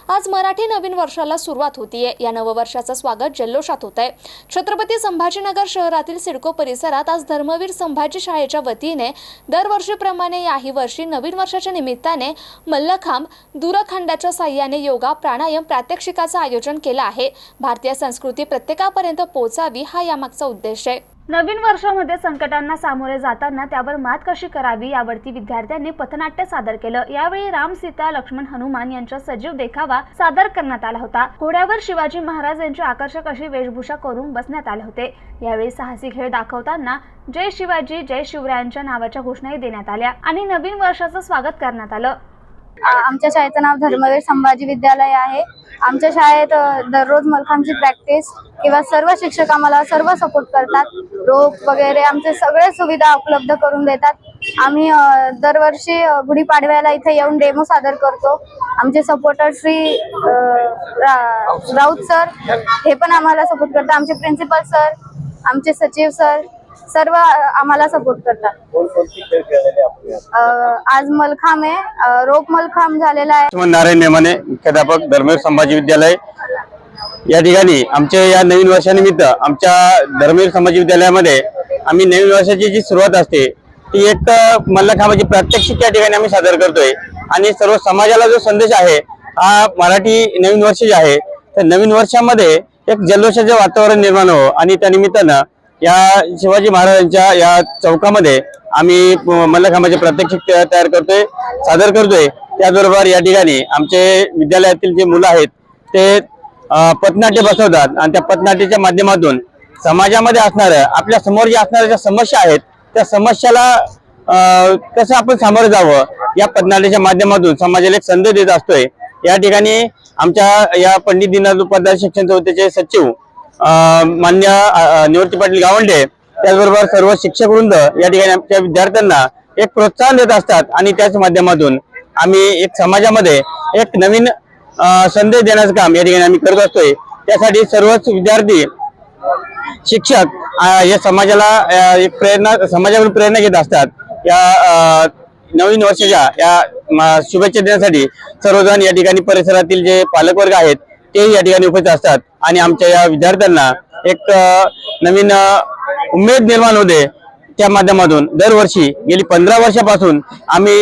आज मराठी नवीन वर्षाला सुरुवात होतीये। या नववर्षाचं स्वागत जल्लोषात होत आहे। छत्रपती संभाजीनगर शहरातील सिडको परिसरात आज धर्मवीर संभाजी शाळेच्या वतीने दरवर्षीप्रमाणे याही वर्षी नवीन वर्षाच्या निमित्ताने मल्लखांब दूरखंडाच्या साह्याने योगा प्राणायाम प्रात्यक्षिकाचं आयोजन केलं आहे। भारतीय संस्कृती प्रत्येकापर्यंत पोहोचावी हा यामागचा उद्देश आहे। नवीन वर्षामध्ये संकटांना सामोरे जाताना त्यावर मात कशी करावी यावरती विद्यार्थ्यांनी पथनाट्य सादर केलं। यावेळी राम सीता लक्ष्मण हनुमान यांचा सजीव देखावा सादर करण्यात आला होता। घोड्यावर शिवाजी महाराज यांची आकर्षक अशी वेशभूषा करून बसण्यात आले होते। यावेळी साहसी खेळ दाखवताना जय शिवाजी जय शिवरायांच्या नावाच्या घोषणाही देण्यात आल्या आणि नवीन वर्षाचं स्वागत करण्यात आलं। आमच्या शाळेचं नाव धर्मवीर संभाजी विद्यालय आहे। आमच्या शाळेत दररोज मल्लखांबची प्रॅक्टिस किंवा सर्व शिक्षक आम्हाला सर्व सपोर्ट करतात। रोप वगैरे आमचे सगळे सुविधा उपलब्ध करून देतात। आम्ही दरवर्षी गुढीपाडव्याला इथे येऊन डेमो सादर करतो। आमचे सपोर्टर श्री राऊत सर हे पण आम्हाला सपोर्ट करतात। आमचे प्रिन्सिपल सर, आमचे सचिव सर सर्व आम्हाला सपोर्ट करतात। आज मल्लखांब आहे, रोप मल्लखांब झालेला आहे। नारायण नेमाने, मुख्याध्यापक धर्मवीर संभाजी विद्यालय। या ठिकाणी आमच्या या नवीन वर्षानिमित्त आमच्या धर्मवीर संभाजी विद्यालयामध्ये आम्ही नवीन वर्षाची जी सुरुवात असते ती एक मल्लखांबाची प्रात्यक्षिक या ठिकाणी आम्ही सादर करतोय आणि सर्व समाजाला जो संदेश आहे हा मराठी नवीन वर्ष जे आहे त्या नवीन वर्षामध्ये एक जल्लोषाचे वातावरण निर्माण हो आणि त्या निमित्तानं या शिवाजी महाराजांच्या या चौकामध्ये आम्ही मल्लखांबाचे प्रात्यक्षिक तयार करतोय, सादर करतोय। त्याचबरोबर या ठिकाणी आमचे विद्यालयातील जे मुलं आहेत ते पथनाट्य बसवतात आणि त्या पथनाट्याच्या माध्यमातून समाजामध्ये असणाऱ्या आपल्या समोर ज्या असणाऱ्या ज्या समस्या आहेत त्या समस्याला कसं आपण सामोरं जावं या पथनाट्याच्या माध्यमातून समाजाला एक संदेश देत असतोय। या ठिकाणी आमच्या या पंडित दीनदयाळ उपाध्याय शिक्षण संस्थेचे सचिव मान्य निवृत्ती पाटील गावंडे त्याचबरोबर सर्व शिक्षक वृंद या ठिकाणी आमच्या विद्यार्थ्यांना एक प्रोत्साहन देत असतात आणि त्याच माध्यमातून आम्ही एक समाजामध्ये एक नवीन संदेश देण्याचं काम या ठिकाणी आम्ही करत असतोय। त्यासाठी सर्वच विद्यार्थी शिक्षक या समाजाला एक प्रेरणा समाजाकडून प्रेरणा घेत असतात। या नवीन वर्षाच्या या शुभेच्छा देण्यासाठी सर्वजण या ठिकाणी परिसरातील जे पालकवर्ग आहेत ते या ठिकाणी उपस्थित असतात आणि आमच्या या विद्यार्थ्यांना एक नवीन उमेद निर्माण होते। त्या माध्यमातून दरवर्षी गेली 15 वर्षापासून आम्ही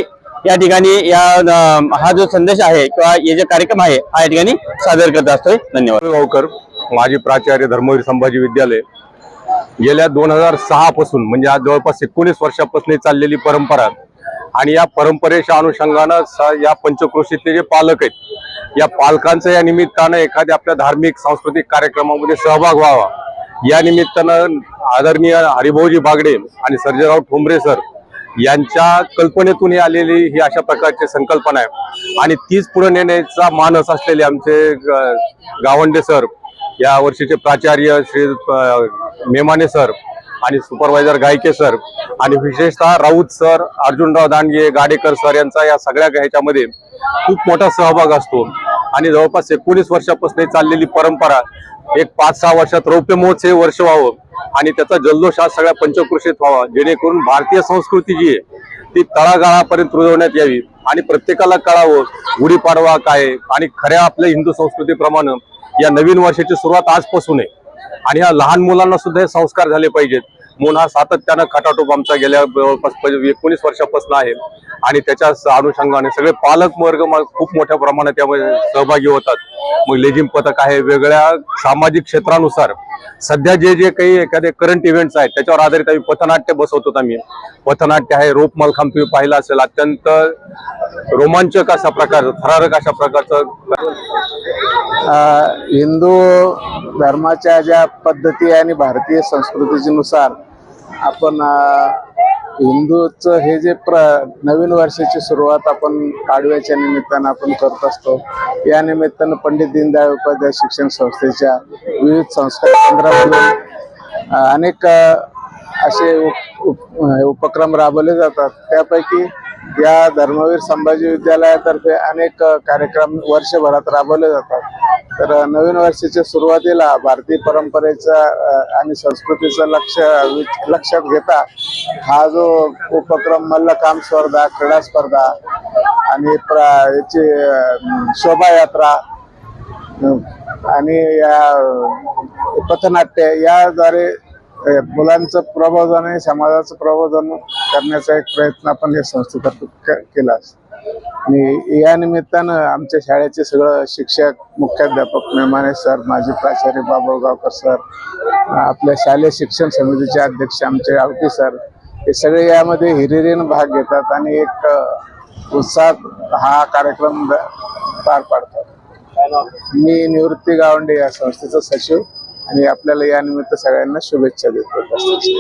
या ठिकाणी हा जो संदेश आहे किंवा हे जे कार्यक्रम आहे हा या ठिकाणी सादर करत असतोय। धन्यवाद। माजी प्राचार्य धर्मवीर संभाजी विद्यालय गेल्या 2006 पासून म्हणजे आज जवळपास 19 वर्षापासून चाललेली परंपरा आणि या परंपरेच्या अनुषंगानं या पंचक्रोशीतले जे पालक आहेत या पालकांचं या निमित्तानं एखाद्या आपल्या धार्मिक सांस्कृतिक कार्यक्रमामध्ये सहभाग व्हावा या निमित्तानं आदरणीय हरिभाऊजी बागडे आणि सर्जेराव ठोंबरे सर यांच्या कल्पनेतून आलेली ही अशा प्रकारची संकल्पना आहे आणि तीच पुढे नेण्याचा मानस असलेले आमचे गावंडे सर, या वर्षीचे प्राचार्य श्री मेमाने सर आणि सुपरवायझर गायके सर आणि विशेषतः राऊत सर, अर्जुनराव दांडगे, गाडेकर सर यांचा या सगळ्या ह्याच्यामध्ये खूप मोठा सहभाग असतो आणि जवळपास 19 वर्षापासून चाललेली परंपरा एक 5-6 वर्षात रौप्य महोत्सव वर्ष व्हावं आणि त्याचा जल्लोष हा सगळ्या पंचक्रोशीत व्हावा जेणेकरून भारतीय संस्कृती जी आहे ती तळागाळापर्यंत रुजवण्यात यावी आणि प्रत्येकाला कळावं गुढीपाडवा काय आणि खऱ्या आपल्या हिंदू संस्कृतीप्रमाणे या नवीन वर्षाची सुरुवात आजपासून आहे आणि ह्या लहान मुलांना सुद्धा हे संस्कार झाले पाहिजेत म्हणून हा सातत्यानं खटाटोप आमचा गेल्या जवळपास 19 वर्षापासून आहे आणि त्याच्या अनुषंगाने सगळे पालक वर्ग खूप मोठ्या प्रमाणात त्यामध्ये सहभागी होतात। मग लेझिम पथक आहे, वेगळ्या सामाजिक क्षेत्रानुसार सध्या जे काही एखादे करंट इव्हेंट्स आहेत त्याच्यावर आधारित आम्ही पथनाट्य बसवतो। आम्ही पथनाट्य आहे, रोप मल्लखांब तुम्ही पाहिला असेल, अत्यंत रोमांचक अशा प्रकारचं थरारक अशा प्रकारचं हिंदू धर्माच्या ज्या पद्धती आणि भारतीय संस्कृतीनुसार आपण हिंदूचं हे जे नवीन वर्षाची सुरुवात आपण पाडव्याच्या निमित्तानं आपण करत असतो। या निमित्तानं पंडित दीनदयाळ उपाध्याय शिक्षण संस्थेच्या विविध संस्कार केंद्रामधून अनेक असे उपक्रम राबवले जातात। त्यापैकी या धर्मवीर संभाजी विद्यालयातर्फे अनेक कार्यक्रम वर्षभरात राबवले जातात। तर नवीन वर्षाच्या सुरुवातीला भारतीय परंपरेचा आणि संस्कृतीचं लक्षात घेता हा जो उपक्रम मल्लखांब स्पर्धा, क्रीडा स्पर्धा आणि याची शोभायात्रा आणि या पथनाट्य याद्वारे मुलांचं प्रबोधन आणि समाजाचं प्रबोधन करण्याचा एक प्रयत्न आपण या संस्थेतर्फे केला आणि या निमित्तानं आमच्या शाळेचे सगळं शिक्षक, मुख्याध्यापक मेमाने सर, माजी प्राचार्य बाबुळगावकर सर, आपल्या शालेय शिक्षण समितीचे अध्यक्ष आमचे आवटी सर, हे सगळे यामध्ये हिरिरीनं भाग घेतात आणि एक उत्साहात हा कार्यक्रम पार पाडतात. मी निवृत्ती गावंडे या संस्थेचा सचिव आणि आपल्याला या निमित्त सगळ्यांना शुभेच्छा देतो.